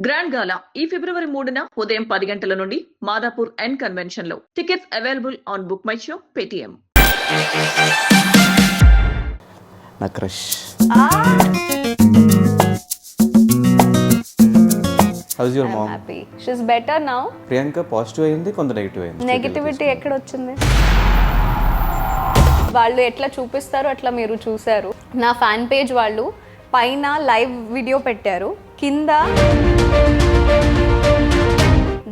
Grand గాలా ఈ ఫిబ్రవరి 3న ఉదయం 10 గంటల నుండి మాదాపూర్ ఎన్ కన్వెన్షన్ లో. Tickets available on book my show, Paytm. నా crush. How's your mom? Happy. She is better now. Priyanka positive అయింది, కొంత నెగిటివ్ అయింది. నెగటివిటీ ఎక్కడ వచ్చింది? వాళ్ళు ఎట్లా చూపిస్తారో అట్లా మీరు చూసారు. నా ఫ్యాన్ పేజ్ వాళ్ళు పైన లైవ్ వీడియో పెట్టారు, కింద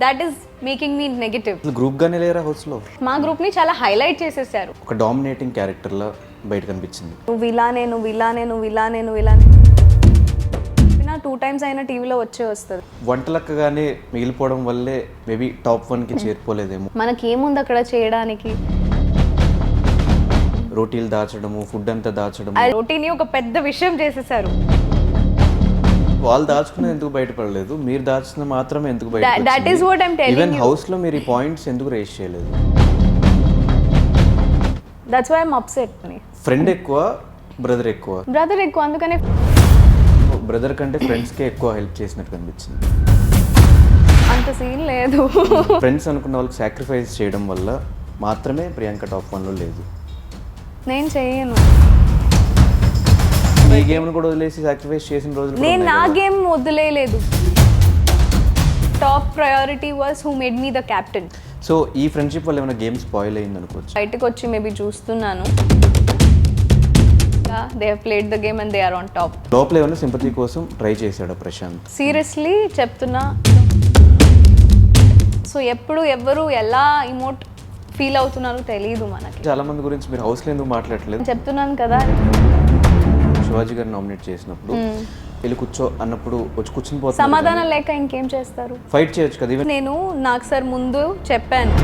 that is making me negative. Group గానే లేరా హౌస్ లో? మా గ్రూప్ ని చాలా హైలైట్ చేసేసారు. ఒక డామినేటింగ్ క్యారెక్టర్ లా బయట కనిపించింది. నువ్వు ఇలానే 2 times అయినా టీవీలో వస్తుంది. వంటలక్కగానే మిగిలిపోవడం వల్లే మేబీ టాప్ 1 కి చేరిపోలేదేమో. మనకేముంది అక్కడ చేయడానికి? రోటీలు దాచడము, ఫుడ్ అంతా దాచడము. ఆ రోటీని ఒక పెద్ద విషయం చేసేసారు. వాళ్ళు దాచుకున్నది ఎందుకు బయటపడలేదు, మీరు దాచిన మాత్రమే ఎందుకు బయట? That is what I'm telling you. Even house లో మీరు ఈ పాయింట్స్ ఎందుకు రేస్ చేయలేదు? That's why I'm upset. Friend ఎక్కువ, బ్రదర్ ఎక్కువ? బ్రదర్ ఎక్కువ, అందుకనే బ్రదర్ కంటే ఫ్రెండ్స్ కే ఎక్కువ హెల్ప్ చేసినట్టు కనిపించింది. అంత సీన్ లేదు. ఫ్రెండ్స్ అనుకున్న వాళ్ళకి సాక్రిఫైస్ చేయడం వల్ల మాత్రమే ప్రియాంక టాప్ 1 లో లేదు. నేను చేయను. ఈ గేమ్ ను కూడా వదిలేసి సాక్రిఫైస్ చేసిన రోజులు నేను నా గేమ్ వదిలేయలేదు. Top priority was who made me the captain. So ఈ ఫ్రెండ్షిప్ వల్ల ఏమైనా గేమ్ స్పాయిల్ అయింది అనుకోవచ్చు. బయటకు వచ్చి మేబీ చూస్తున్నాను, they have played the game and they are on top. లోపల ఏమైనా సింపతి కోసం ట్రై చేశాడు ప్రశాంత్? సీరియస్లీ చెప్తున్నా. సో ఎప్పుడు ఎవరు ఎలా ఇమోట్ ఫీల్ అవుతున్నారో తెలియదు మనకి. చాలా మంది గురించి మీరు హౌస్ లో ఎందుకు మాట్లాడలేదు? చెప్తున్నాను కదా, శివాజీ గారు నామినేట్ చేసినప్పుడు వెళ్ళి కూర్చో అన్నప్పుడు వచ్చి కూర్చుని పోతారు. సమాధానం లేక ఇంకేం చేస్తారు? ఫైట్ చేయొచ్చు కదా. నేను నాకు సార్ ముందు చెప్పాను,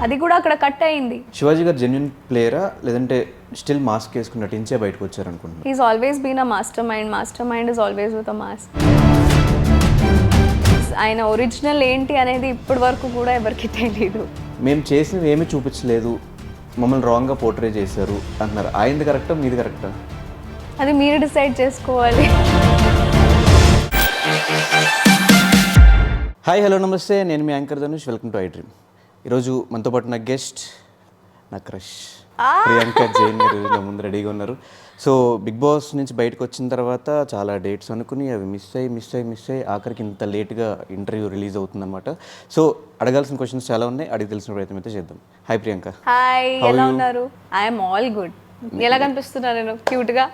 అది కూడా అక్కడ కట్ అయింది. శివాజీ గారు జెన్యున్ ప్లేయరా లేదంటే స్టిల్ మాస్క్ వేసుకుని నటించే బయటకు వచ్చారు అనుకుంటున్నాను? He's always been a master mind is always with a mask. ఆయన ఒరిజినల్ ఏంటి అనేది ఇప్పటి వరకు కూడా ఎవరికి తెలియదు. మేము చేసినవి ఏమీ చూపించలేదు, మమ్మల్ని రాంగ్గా పోర్ట్రే చేశారు అంటున్నారు. ఆయనది కరెక్టా, మీది కరెక్టా? అది మీరు డిసైడ్ చేసుకోవాలి. హాయ్, హలో, నమస్తే. నేను మీ anchor Dhanush. Welcome to I dream. ఈరోజు మనతో పాటు నా గెస్ట్, నా క్రష్ ప్రియాంక జైన్ గారు నా ముందు రెడీగా ఉన్నారు. సో బిగ్ బాస్ నుంచి బయటకు వచ్చిన తర్వాత చాలా డేట్స్ అనుకుని అవి మిస్ అయ్యి ఆఖరికి ఇంత లేట్గా ఇంటర్వ్యూ రిలీజ్ అవుతుందన్నమాట. సో అడగాల్సిన క్వశ్చన్స్ చాలా ఉన్నాయి, అడిగి తెలిసిన ప్రయత్నం అయితే చేద్దాం. హాయ్ ప్రియాంక. హాయ్, ఎలా ఉన్నారు? I'm all good. ఎలా కనిపిస్తున్నారు? నేను క్యూట్గా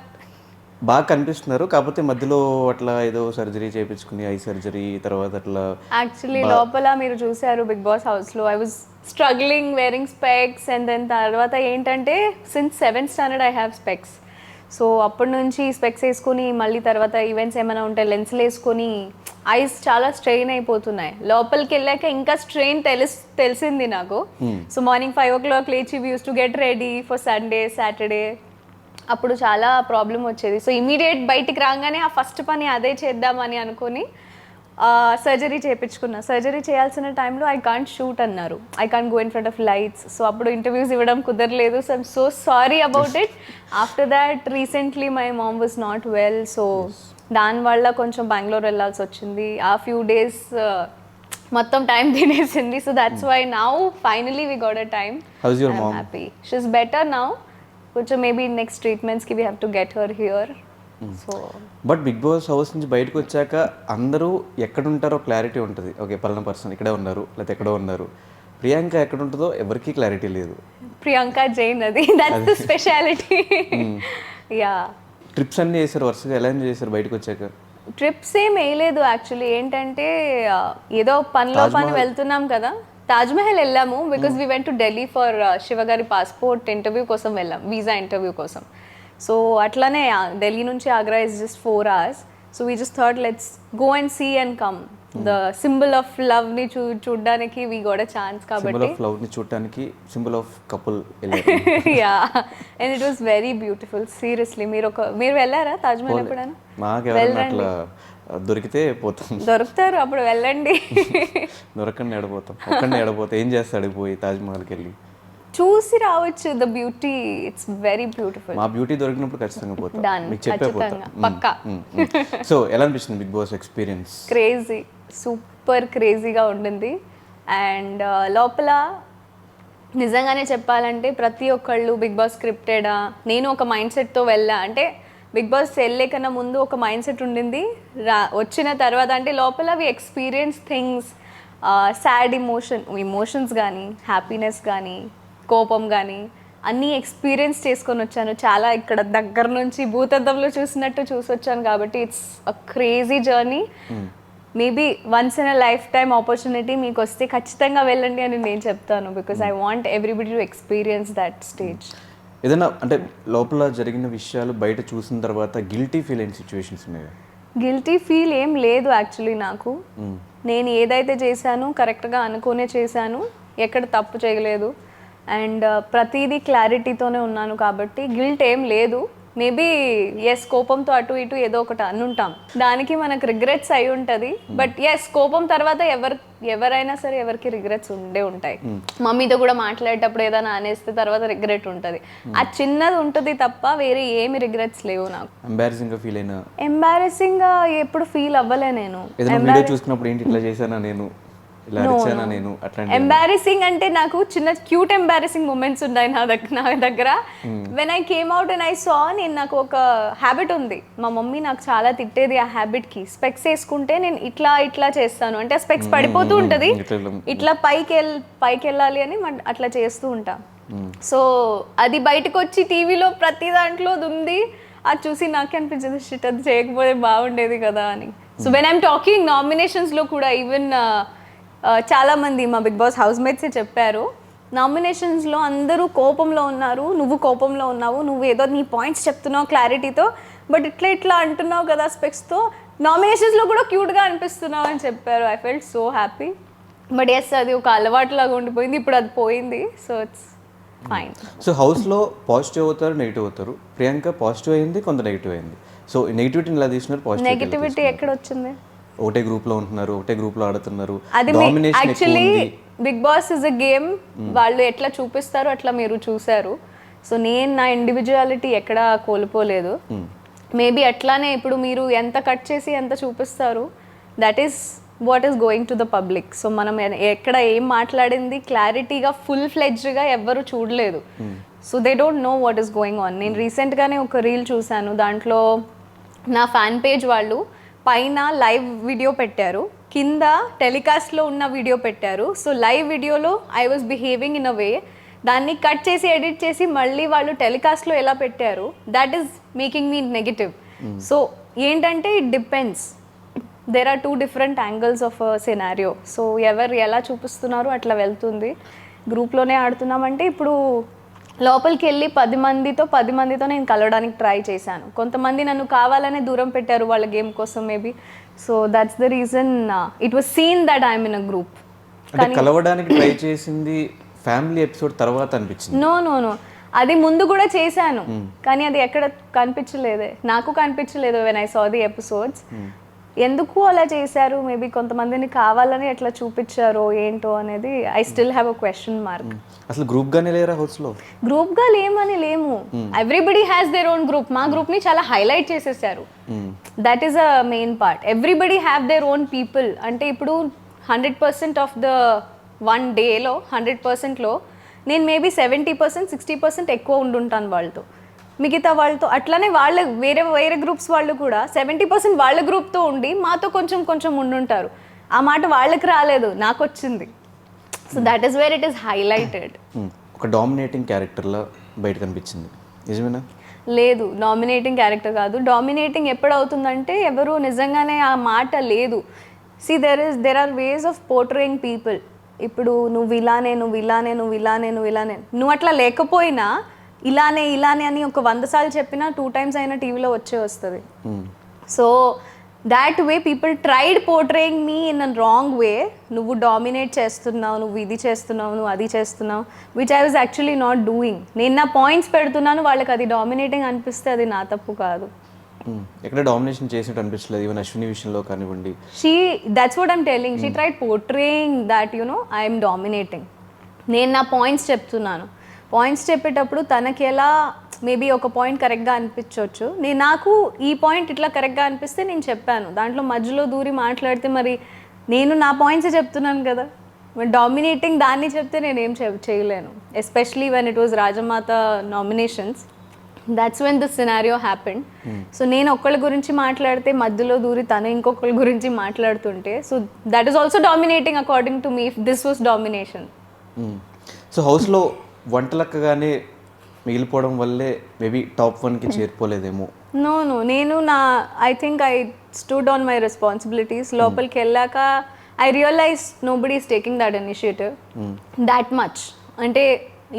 బాగా కనిపిస్తున్నారు, కాకపోతే మధ్యలో అట్లా ఏదో సర్జరీ చేయించుకుని ఐ సర్జరీ తర్వాత అట్లా. యాక్చువల్లీ లోపల మీరు చూసారు బిగ్ బాస్ హౌస్లో I was struggling wearing specs and then తర్వాత ఏంటంటే since 7th standard I have specs. So అప్పటి నుంచి స్పెక్స్ వేసుకొని మళ్ళీ తర్వాత ఈవెంట్స్ ఏమైనా ఉంటే లెన్స్లు వేసుకొని ఐస్ చాలా స్ట్రెయిన్ అయిపోతున్నాయి. లోపలికి వెళ్ళాక ఇంకా స్ట్రెయిన్ తెలిసింది నాకు. సో మార్నింగ్ 5 o'clock లేచి we use to get ready for Sunday Saturday. అప్పుడు చాలా ప్రాబ్లం వచ్చేది. సో ఇమీడియట్ బయటికి రాగానే ఆ ఫస్ట్ పని అదే చేద్దామని అనుకుని సర్జరీ చేయించుకున్నా. సర్జరీ చేయాల్సిన టైంలో ఐ కాంట్ షూట్ అన్నారు, I can't go in front of lights. So అప్పుడు ఇంటర్వ్యూస్ ఇవ్వడం కుదరలేదు. So I'm so sorry about it. After that recently my mom was not well. So దానివల్ల కొంచెం బెంగళూరు వెళ్ళాల్సి వచ్చింది. ఆ ఫ్యూ డేస్ మొత్తం టైం తినేసింది. So that's why now finally we got a time. How's your mom? Happy. She is better now. కొంచెం maybe next ట్రీట్మెంట్స్కి we have to get her here. So but Bigg Boss house నుంచి బయటకు వచ్చాక అందరూ ఎక్కడ ఉంటారో clarity ఉంటుంది. Okay, పలానా పర్సన్ ఇక్కడే ఉన్నారు లేకపోతే ఎక్కడో ఉన్నారు. ప్రియాంక ఎక్కడ ఉంటుందో ఎవరికీ క్లారిటీ లేదు. ప్రియాంక జైన్, అది that's the speciality. Yeah. Trips అన్నీ చేశారు వరుసగా. ఎలా ఎంజాయ్ చేశారు బయటకు వచ్చాక? ట్రిప్స్ ఏం వేయలేదు యాక్చువల్లీ. ఏంటంటే ఏదో పనిలో పని వెళ్తున్నాం కదా. తాజ్మహల్ వెళ్ళాము because we went to Delhi for శివగారి passport interview కోసం వెళ్ళాం, వీసా ఇంటర్వ్యూ కోసం. సో అట్లానే ఢిల్లీ నుంచి Agra is just 4 hours. So we just thought let's go and see and come. The symbol of love ని చూడడానికి వీ గోట్ అ ఛాన్స్. కాబట్టి symbol of love ని చూడడానికి symbol of couple. Yeah, and it was very beautiful. Seriously మీరు వెళ్ళారా తాజ్మహల్ ఎప్పుడైనా? మాకెవరైనా అట్లా దొరికితే పోతాం. దొరుకుతారు, అప్పుడు వెళ్ళండి. దొరకండి ఎడపోతాం. ఒక్కడిని ఎడపోతే ఏం చేస్తాడు పోయి తాజ్మహల్కి వెళ్ళి? చూసి రావచ్చు. The beauty, it's very beautiful. మా బ్యూటీ దొరికినప్పుడు ఖచ్చితంగా పోతా, Done. మీకు చెప్పే పోతా. ఖచ్చితంగా. పక్కా. సో ఎలా అనిపిస్తుంది Bigg Boss experience? Crazy, super క్రేజీగా ఉండింది. అండ్ లోపల నిజంగానే చెప్పాలంటే ప్రతి ఒక్కళ్ళు బిగ్ బాస్ స్క్రిప్టెడా, నేను ఒక మైండ్ సెట్తో వెళ్ళా. అంటే బిగ్ బాస్ వెళ్ళే కన్నా ముందు ఒక మైండ్ సెట్ ఉండింది, వచ్చిన తర్వాత అంటే లోపల we experience things, sad emotions కానీ, హ్యాపీనెస్ కానీ, కోపం కానీ అన్నీ ఎక్స్పీరియన్స్ చేసుకొని వచ్చాను. చాలా ఇక్కడ దగ్గర నుంచి భూతద్దంలో చూసినట్టు చూసి వచ్చాను. కాబట్టి it's a crazy journey. Maybe once in a life time opportunity మీకు వస్తే ఖచ్చితంగా వెళ్ళండి అని నేను చెప్తాను. Because I want everybody to experience that stage. ఏదైనా అంటే లోపల జరిగిన విషయాలు బయట చూసిన తర్వాత గిల్టీ ఫీల్ అయిన సిచ్యువేషన్స్ ఉన్నాయి? గిల్టీ ఫీల్ ఏం లేదు యాక్చువల్లీ నాకు. నేను ఏదైతే చేశానో కరెక్ట్గా అనుకునే చేశాను, ఎక్కడ తప్పు చేయలేదు. అండ్ ప్రతిదీ క్లారిటీతోనే ఉన్నాను కాబట్టి గిల్ట్ ఏం లేదు. మేబీ ఎస్, కోపంతో అటు ఇటు ఏదో ఒకటి అనుంటాం, దానికి మనకు రిగ్రెట్స్ అయి ఉంటుంది. బట్ ఎస్, కోపం తర్వాత ఎవరైనా సరే ఎవరికి రిగ్రెట్స్ ఉండే ఉంటాయి. మమ్మీతో కూడా మాట్లాడేటప్పుడు ఏదైనా అనేస్తే తర్వాత రిగ్రెట్ ఉంటుంది. ఆ చిన్నది ఉంటుంది తప్ప వేరే ఏమి రిగ్రెట్స్ లేవు నాకు. ఎంబారసింగ్ గా ఎప్పుడు ఫీల్ అవ్వలే నేను. చూసుకున్నప్పుడు ఏంటి ఇట్లా చేశానా నేను, ఇలా అరిచానా నేను, అట్లాంటి ఎంబారసింగ్ అంటే నాకు చిన్న క్యూట్ ఎంబారసింగ్ మూమెంట్స్ ఉన్నాయి నా దగ్గర. When I came out and I saw, నాకు ఒక హ్యాబిట్ ఉంది, మా మమ్మీ నాకు చాలా తిట్టేది ఆ హ్యాబిట్ కి. స్పెక్స్ వేసుకుంటే నేను ఇట్లా చేస్తాను, అంటే ఆ స్పెక్స్ పడిపోతూ ఉంటది, ఇట్లా పైకి వెళ్ళాలి అని అట్లా చేస్తూ ఉంటా. సో అది బయటకు వచ్చి టీవీలో ప్రతి దాంట్లో ఉంది. అది చూసి నాకే అనిపించింది, షిట్ అది చేయకపోతే బాగుండేది కదా అని. So when I'm talking nominations లో కూడా ఈవెన్ చాలా మంది మా బిగ్ బాస్ హౌస్ మేట్సే చెప్పారు, నామినేషన్స్లో అందరూ కోపంలో ఉన్నారు, నువ్వు కోపంలో ఉన్నావు, నువ్వు ఏదో నీ పాయింట్స్ చెప్తున్నావు క్లారిటీతో, బట్ ఇట్లా అంటున్నావు కదా స్పెక్స్తో, నామినేషన్స్లో కూడా క్యూట్గా అనిపిస్తున్నావు అని చెప్పారు. I felt so happy. But yes, అది ఒక అలవాటులాగా ఉండిపోయింది, ఇప్పుడు అది పోయింది. So it's fine. సో హౌస్లో పాజిటివ్ అవుతారు, నెగిటివ్ అవుతారు. ప్రియాంక పాజిటివ్ అయింది, కొంత నెగిటివ్ అయింది. సో నెగిటివిటీని ఎలా తీసినారు? పాజిటివ్ నెగిటివిటీ ఎక్కడ వచ్చింది? ఒకటే గ్రూప్ లో ఉంటున్నారు, ఒకటే గ్రూప్ లో ఆడుతున్నారు. అది actually Bigg Boss is a game, వాళ్ళు ఎట్లా చూపిస్తారో అట్లా మీరు చూసారు. సో నేను నా ఇండివిజువాలిటీ ఎక్కడ కోల్పోలేదు. మేబీ అట్లానే ఇప్పుడు మీరు ఎంత కట్ చేసి ఎంత చూపిస్తారు, that is what is going to the public. So మనం ఎక్కడ ఏం మాట్లాడింది క్లారిటీగా ఫుల్ ఫ్లెడ్జ్గా ఎవ్వరు చూడలేదు. So they don't know what is going on. నేను రీసెంట్గానే ఒక రీల్ చూశాను, దాంట్లో నా ఫ్యాన్ పేజ్ వాళ్ళు పైన లైవ్ వీడియో పెట్టారు, కింద టెలికాస్ట్లో ఉన్న వీడియో పెట్టారు. సో లైవ్ వీడియోలో I was behaving in a way, దాన్ని కట్ చేసి ఎడిట్ చేసి మళ్ళీ వాళ్ళు టెలికాస్ట్లో ఎలా పెట్టారు, that is making me negative. So ఏంటంటే it depends, there are 2 different angles of scenario. So ఎవరు ఎలా చూపిస్తున్నారు అట్లా వెళ్తుంది. గ్రూప్లోనే ఆడుతున్నామంటే ఇప్పుడు లోపలికి వెళ్ళి 10 మందితో నేను కలవడానికి ట్రై చేశాను. కొంతమంది నన్ను కావాలనే దూరం పెట్టారు వాళ్ళ గేమ్ కోసం maybe. So that's the reason it was seen that I'm in a group. కలవడానికి ట్రై చేసింది ఫ్యామిలీ ఎపిసోడ్ తర్వాత అనిపించింది? నో, అది ముందు కూడా చేశాను, కానీ అది ఎక్కడ కనిపించలేదే, నాకు కనిపించలేదు when I saw the episodes. ఎందుకు అలా చేశారు, మేబీ కొంతమందిని కావాలని ఎట్లా చూపించారో ఏంటో అనేది I still have a question mark. అసలు గ్రూప్ గానే లేరా హౌస్ లో? గ్రూప్ గా లేము, everybody has their own group. మా గ్రూప్ ని చాలా హైలైట్ చేసేసారు, that is a main part. Everybody have their own people. అంటే ఇప్పుడు 100% ఆఫ్ ద 1 డేలో 100%లో నేను మేబీ 70% 60% ఎక్కువ ఉండుంటాను వాళ్ళతో, మిగతా వాళ్ళతో అట్లానే వాళ్ళ వేరే గ్రూప్స్ వాళ్ళు కూడా 70% వాళ్ళ గ్రూప్తో ఉండి మాతో కొంచెం ఉండుంటారు. ఆ మాట వాళ్ళకి రాలేదు, నాకు వచ్చింది. So that is where it is highlighted. ఒక డామినేటింగ్ క్యారెక్టర్లా బయట కనిపించింది, నిజమేనా? లేదు, డామినేటింగ్ క్యారెక్టర్ కాదు. డామినేటింగ్ ఎప్పుడు అవుతుందంటే ఎవరు నిజంగానే ఆ మాట లేదు. See there are ways of portraying people. ఇప్పుడు నువ్వు ఇలానే నువ్వు అట్లా లేకపోయినా ఇలానే అని ఒక 100 సార్లు చెప్పినా 2 times అయినా టీవీలో వస్తుంది. So that way people tried portraying me in a wrong way. నువ్వు డామినేట్ చేస్తున్నావు, నువ్వు ఇది చేస్తున్నావు, నువ్వు అది చేస్తున్నావు, which I was actually not doing. నేను నా పాయింట్స్ పెడుతున్నాను, వాళ్ళకి అది డామినేటింగ్ అనిపిస్తే అది నా తప్పు కాదు. ఎక్కడ డామినేషన్ చేసినట్టు అనిపించలేదు, ఈవెన్ అశ్విని విషయంలో కానివ్వండి. That's what I'm telling, she tried portraying that I'm dominating. నేను నా పాయింట్స్ చెప్తున్నాను, పాయింట్స్ చెప్పేటప్పుడు తనకి ఎలా మేబీ ఒక పాయింట్ కరెక్ట్గా అనిపించవచ్చు, నాకు ఈ పాయింట్ ఇట్లా కరెక్ట్గా అనిపిస్తే నేను చెప్పాను. దాంట్లో మధ్యలో దూరి మాట్లాడితే మరి నేను నా పాయింట్సే చెప్తున్నాను కదా, మరి డామినేటింగ్ దాన్ని చెప్తే నేనేం చేయలేను. Especially when it was Rajamata nominations, that's when this scenario happened. So నేను ఒక్కళ్ళ గురించి మాట్లాడితే మధ్యలో దూరి తను ఇంకొకళ్ళ గురించి మాట్లాడుతుంటే, so that is also dominating according to me, if this was domination. So హౌస్లో వంటలక్కగానే మిగిలిపోవడం వల్లే మేబీ టాప్ 1కి చేరిపోలేదేమో. నో నేను I think I stood on my responsibilities. లోపలికి వెళ్ళాక I realize nobody is taking that initiative that much. అంటే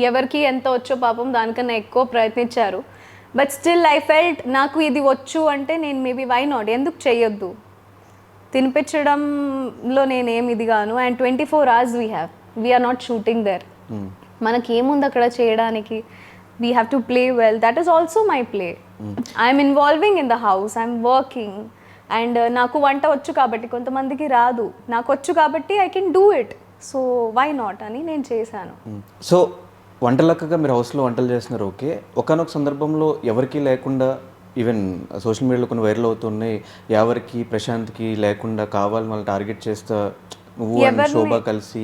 ఎవరికి ఎంత వచ్చో పాపం దానికన్నా ఎక్కువ ప్రయత్నించారు. బట్ స్టిల్ ఐ ఫెల్ట్ నాకు ఇది వచ్చు అంటే నేను మేబీ వై నాట్, ఎందుకు చెయ్యొద్దు, తినిపించడంలో నేనేం ఇది గాను. And 24 hours we're not shooting there. మనకి ఏముంది అక్కడ చేయడానికి, we have to play well, that is also my play. I'm involving in the house, I'm working. And నాకు వంట వచ్చు కాబట్టి, కొంతమందికి రాదు, నాకు వచ్చు కాబట్టి I can do it. So why not అని నేను చేశాను. సో వంటలక్కగా మీరు హౌస్లో వంటలు చేస్తున్నారు, ఓకే. ఒకనొక సందర్భంలో ఎవరికి లేకుండా, ఈవెన్ సోషల్ మీడియాలో కొన్ని వైరల్ అవుతున్నాయి, ఎవరికి ప్రశాంత్కి లేకుండా కావాలని వాళ్ళు టార్గెట్ చేస్తా నువ్వు అండ్ శోభ కలిసి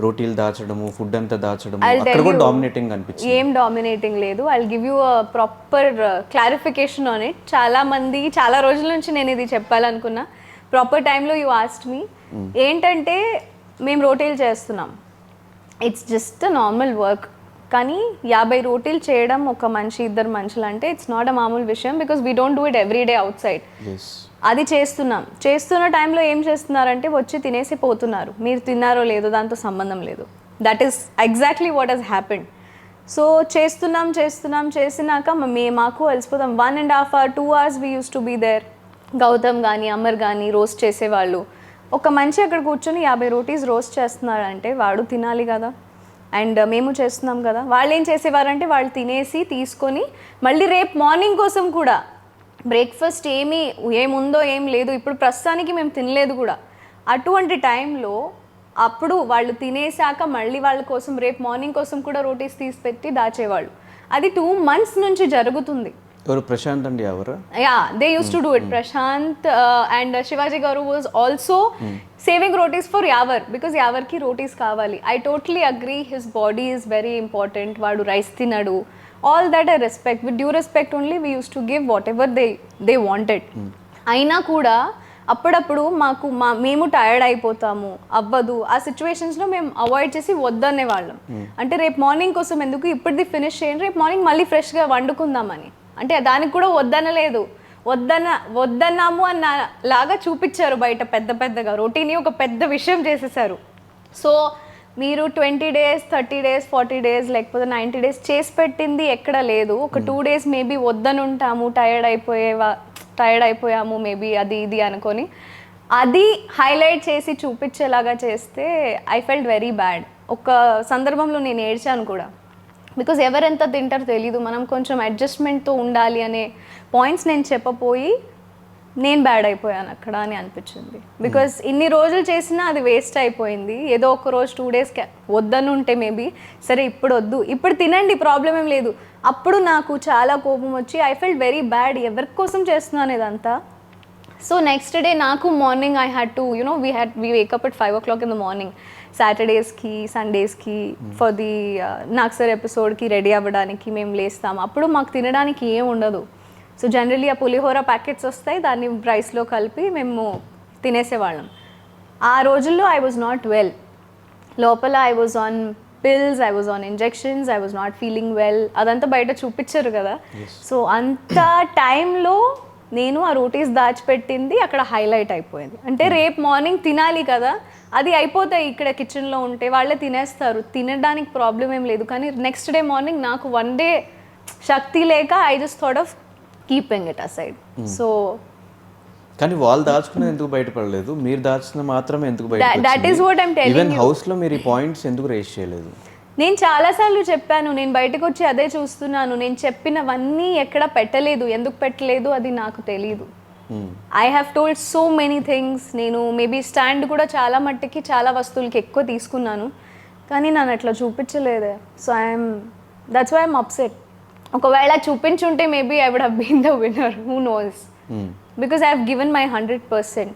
రోటీలు దాచడము, ఫుడ్ అంతా దాచడము, అక్కడ కూడా డామినేటింగ్ అనిపించింది. ఏం డామినేటింగ్ లేదు. I will give you proper clarification on it. చాలా రోజుల నుంచి నేను ఇది చెప్పాలనుకున్నా, ప్రాపర్ టైంలో యూ ఆస్క్డ్ మీ. ఏంటంటే మేము రోటీలు చేస్తున్నాం, ఇట్స్ జస్ట్ నార్మల్ వర్క్. కానీ 50 రోటీలు చేయడం ఒక మనిషి, ఇద్దరు మనుషులు అంటే ఇట్స్ నాట్ అ మామూలు విషయం, because we don't do it every day out side. అది చేస్తున్న టైంలో ఏం చేస్తున్నారంటే వచ్చి తినేసి పోతున్నారు. మీరు తిన్నారో లేదో దాంతో సంబంధం లేదు. That is exactly what he's happened. So చేసినాక మాకు అలసిపోతాం. 1.5 hours 2 hours we use to be there. Gautam కానీ అమర్ కానీ రోస్ట్ చేసేవాళ్ళు. ఒక మనిషి అక్కడ కూర్చొని 50 రోటీస్ రోస్ట్ చేస్తున్నారంటే వాడు తినాలి కదా, అండ్ మేము చేస్తున్నాం కదా. వాళ్ళు ఏం చేసేవారంటే వాళ్ళు తినేసి తీసుకొని మళ్ళీ రేపు మార్నింగ్ కోసం కూడా బ్రేక్ఫాస్ట్ ఏముందో ఏం లేదు, ఇప్పుడు ప్రస్తుతానికి మేము తినలేదు కూడా. అటువంటి టైంలో అప్పుడు వాళ్ళు తినేసాక మళ్ళీ వాళ్ళ కోసం రేపు మార్నింగ్ కోసం కూడా రోటీస్ తీసి పెట్టి దాచేవాళ్ళు. అది 2 months నుంచి జరుగుతుంది. ఎవరు ప్రశాంత్ అండి ఎవరు? Yeah, they used to do it. Prashanth and Shivaji garu was also saving rotis for Yawar, because యావర్కి రోటీస్ కావాలి. I totally agree, his body is very important. వాడు రైస్ తినడు, all that I respect. With due respect only we use to give whatever they wanted. అయినా కూడా అప్పుడప్పుడు మేము tired అయిపోతాము, అవ్వదు. ఆ సిచ్యువేషన్స్లో మేము అవాయిడ్ చేసి వద్దనే వాళ్ళం. అంటే రేపు మార్నింగ్ కోసం ఎందుకు, ఇప్పటిది ఫినిష్ చేయండి, రేపు మార్నింగ్ మళ్ళీ ఫ్రెష్గా వండుకుందామని. అంటే దానికి కూడా వద్దనలేదు, వద్దన్నాము అన్న లాగా చూపించారు బయట పెద్దగా. రోటీని ఒక పెద్ద విషయం చేసేసారు. సో మీరు 20 days 30 days 40 days లేకపోతే 90 days చేసి పెట్టింది ఎక్కడ లేదు. ఒక 2 days మేబీ వద్దనుంటాము, టైర్డ్ అయిపోయాము మేబీ అది ఇది అనుకొని, అది హైలైట్ చేసి చూపించేలాగా చేస్తే ఐ ఫెల్ట్ వెరీ బ్యాడ్. ఒక సందర్భంలో నేను ఏడ్చాను కూడా, బికాజ్ ఎవరెంత తింటారో తెలీదు, మనం కొంచెం అడ్జస్ట్మెంట్తో ఉండాలి అనే పాయింట్స్ నేను చెప్పపోయి నేను బ్యాడ్ అయిపోయాను అక్కడ అని అనిపించింది. బికాజ్ ఇన్ని రోజులు చేసినా అది వేస్ట్ అయిపోయింది. ఏదో ఒక రోజు 2 days వద్దను ఉంటే మేబీ సరే ఇప్పుడు వద్దు, ఇప్పుడు తినండి, ప్రాబ్లం ఏం లేదు. అప్పుడు నాకు చాలా కోపం వచ్చి ఐ ఫెల్ట్ వెరీ బ్యాడ్, ఎవరి కోసం చేస్తున్నాను ఇదంతా. సో నెక్స్ట్ డే నాకు morning I had to we wake up at 5 o'clock in the morning. సాటర్డేస్కి సండేస్కి ఫర్ ది నాక్సర్ ఎపిసోడ్కి రెడీ అవ్వడానికి మేము లేస్తాము. అప్పుడు మాకు తినడానికి ఏం ఉండదు. సో జనరలీ ఆ పులిహోర ప్యాకెట్స్ వస్తాయి, దాన్ని రైస్లో కలిపి మేము తినేసేవాళ్ళం. ఆ రోజుల్లో ఐ వాజ్ నాట్ వెల్. లోపల I was on pills, I was on injections, I was not feeling well. అదంతా బయట చూపించారు కదా. సో అంత టైంలో నేను ఆ రోటీస్ దాచిపెట్టింది అక్కడ హైలైట్ అయిపోయింది. అంటే రేపు మార్నింగ్ తినాలి కదా, అది అయిపోతాయి ఇక్కడ కిచెన్లో ఉంటే, వాళ్ళే తినేస్తారు, తినడానికి ప్రాబ్లం ఏం లేదు. కానీ నెక్స్ట్ డే మార్నింగ్ నాకు 1 day శక్తి లేక I just thought of keeping it aside. So కానీ వాళ్ళు దాచుకునేది ఎందుకు బయటపడలేదు, మీరు దాచిన మాత్రమే ఎందుకు బయట? That is what I'm telling you. Even హౌస్లో మీరు ఈ పాయింట్స్ ఎందుకు రేస్ చేయలేదు? నేను చాలాసార్లు చెప్పాను, నేను బయటకు వచ్చి అదే చూస్తున్నాను. నేను చెప్పినవన్నీ ఎక్కడ పెట్టలేదు, ఎందుకు పెట్టలేదు అది నాకు తెలీదు. I have told so many things. నేను మేబీ స్టాండ్ కూడా చాలా మట్టికి చాలా వస్తువులకి ఎక్కువ తీసుకున్నాను, కానీ నన్ను అట్లా చూపించలేదే. So I'm that's why I'm upset. ఒకవేళ చూపించుంటే maybe I would have been the winner, who knows, because I have given my 100%.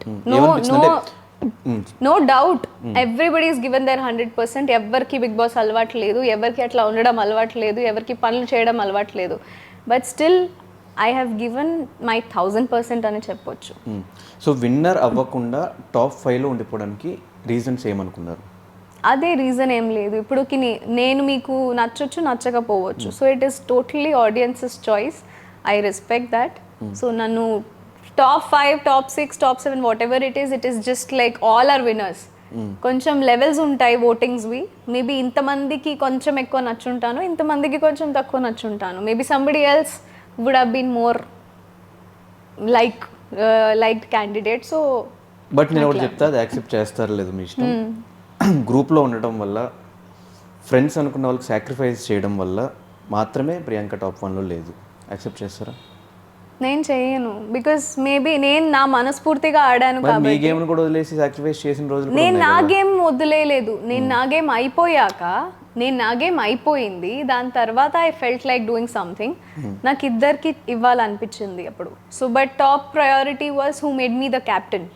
No doubt everybody is given their 100%. ఎవరికి బిగ్ బాస్ అలవాటు లేదు, ఎవరికి అట్లా ఉండడం అలవాటు లేదు, ఎవరికి పనులు చేయడం అలవాటు లేదు. But still I have given my 1000% అని చెప్పొచ్చు. సో విన్నర్ అవ్వకుండా టాప్ 5లో ఉండిపోవడానికి రీజన్స్ ఏమనుకున్నారు? అదే రీజన్ ఏం లేదు. ఇప్పుడు నేను మీకు నచ్చొచ్చు, నచ్చకపోవచ్చు. So it is totally audiences choice. I respect that. So నన్ను top 5, top 6, top 7 whatever it is just like all are winners. కొంచెం లెవెల్స్ ఉంటాయి ఓటింగ్స్వి. మేబీ ఇంతమందికి కొంచెం ఎక్కువ నచ్చుంటాను, ఇంతమందికి కొంచెం తక్కువ నచ్చుంటాను. Maybe somebody else would have been more like candidate. So but నేను ఒకటి చెప్తా, అది యాక్సెప్ట్ చేస్తారు లేదు మీ ఇష్టం. గ్రూప్లో ఉండటం వల్ల, ఫ్రెండ్స్ అనుకున్న వాళ్ళకి సాక్రిఫైస్ చేయడం వల్ల మాత్రమే ప్రియాంక టాప్ 1లో లేదు. యాక్సెప్ట్ చేస్తారా? నేను చేయను. బికాస్ మేబీ నేను నా మనస్ఫూర్తిగా ఆడాను కాబట్టి. మీ గేమ్ను కూడా వదిలేసి సాక్రిఫైస్ చేసిన రోజులు నేను నా గేమ్ వదిలేయలేదు. నేను నా గేమ్ అయిపోయాక, నా గేమ్ అయిపోయింది, దాని తర్వాత I felt like doing something. నాకు ఇద్దరికి ఇవ్వాలనిపించింది అప్పుడు. So but top priority was who made me the captain.